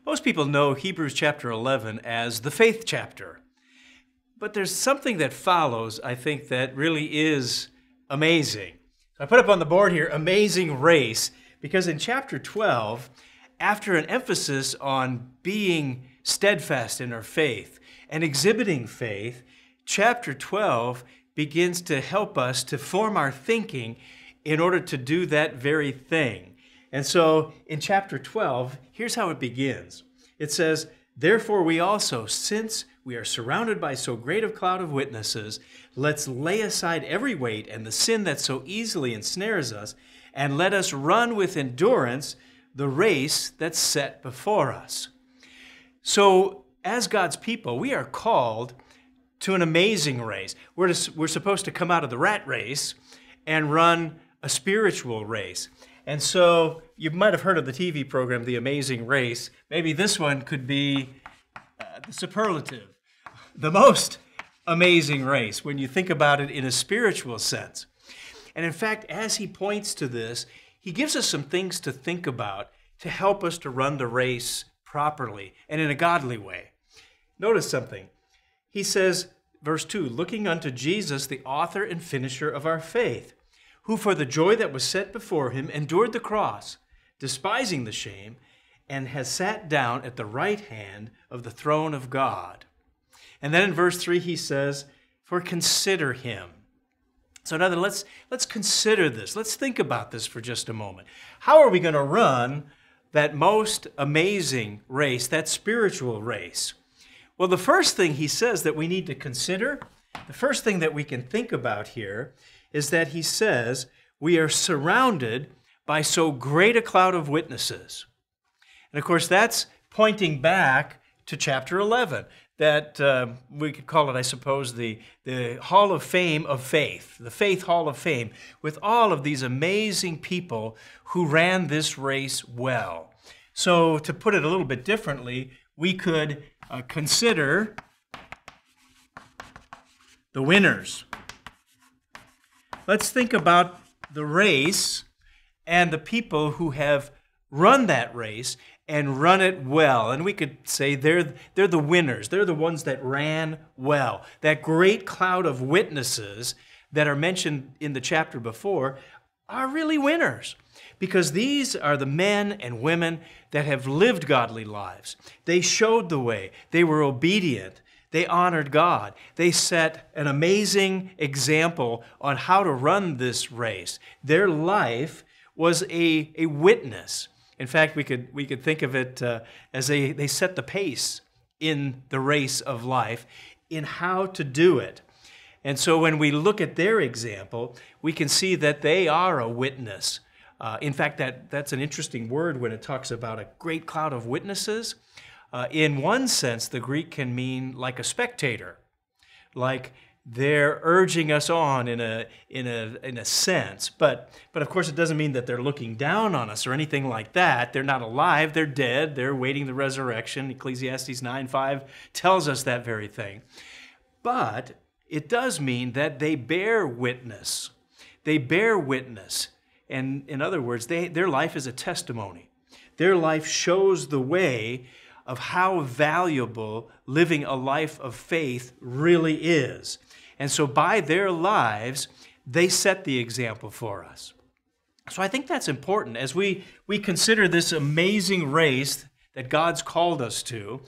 Most people know Hebrews chapter 11 as the faith chapter. But there's something that follows, I think, that really is amazing. So I put up on the board here, amazing race, because in chapter 12, after an emphasis on being steadfast in our faith and exhibiting faith, chapter 12 begins to help us to form our thinking in order to do that very thing. And so in chapter 12, here's how it begins. It says, "Therefore we also, since we are surrounded by so great a cloud of witnesses, let's lay aside every weight and the sin that so easily ensnares us, and let us run with endurance the race that's set before us." So as God's people, we are called to an amazing race. We're supposed to come out of the rat race and run a spiritual race. And so you might have heard of the TV program, The Amazing Race. Maybe this one could be the superlative, the most amazing race when you think about it in a spiritual sense. And in fact, as he points to this, he gives us some things to think about to help us to run the race properly and in a godly way. Notice something. He says, verse 2, "Looking unto Jesus, the author and finisher of our faith, who for the joy that was set before him endured the cross, despising the shame, and has sat down at the right hand of the throne of God." And then in verse 3 he says, "For consider him." So now let's consider this. Let's think about this for just a moment. How are we going to run that most amazing race, that spiritual race? Well, the first thing he says that we need to consider, the first thing that we can think about here is that he says we are surrounded by so great a cloud of witnesses. And of course, that's pointing back to chapter 11, that we could call it, I suppose, the Hall of Fame of Faith, the Faith Hall of Fame, with all of these amazing people who ran this race well. So to put it a little bit differently, we could consider the winners. Let's think about the race and the people who have run that race and run it well. And we could say they're the winners. They're the ones that ran well. That great cloud of witnesses that are mentioned in the chapter before are really winners, because these are the men and women that have lived godly lives. They showed the way. They were obedient. They honored God. They set an amazing example on how to run this race. Their life was a witness. In fact, we could think of it as they set the pace in the race of life in how to do it. And so when we look at their example, we can see that they are a witness. In fact, that's an interesting word when it talks about a great cloud of witnesses. In one sense, the Greek can mean like a spectator, like they're urging us on in a sense. But of course, it doesn't mean that they're looking down on us or anything like that. They're not alive. They're dead. They're waiting the resurrection. Ecclesiastes 9:5 tells us that very thing. But it does mean that they bear witness. They bear witness. And in other words, their life is a testimony. Their life shows the way of how valuable living a life of faith really is. And so by their lives, they set the example for us. So I think that's important as we consider this amazing race that God's called us to.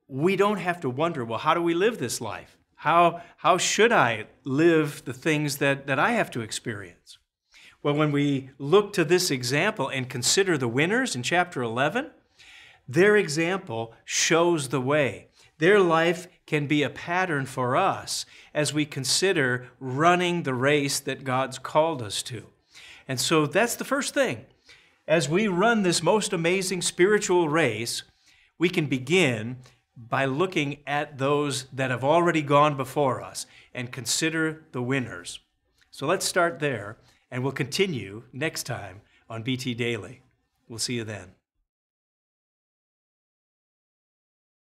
We don't have to wonder, well, how do we live this life? How should I live the things that I have to experience? Well, when we look to this example and consider the winners in chapter 11, their example shows the way. Their life can be a pattern for us as we consider running the race that God's called us to. And so that's the first thing. As we run this most amazing spiritual race, we can begin by looking at those that have already gone before us and consider the winners. So let's start there, and we'll continue next time on BT Daily. We'll see you then.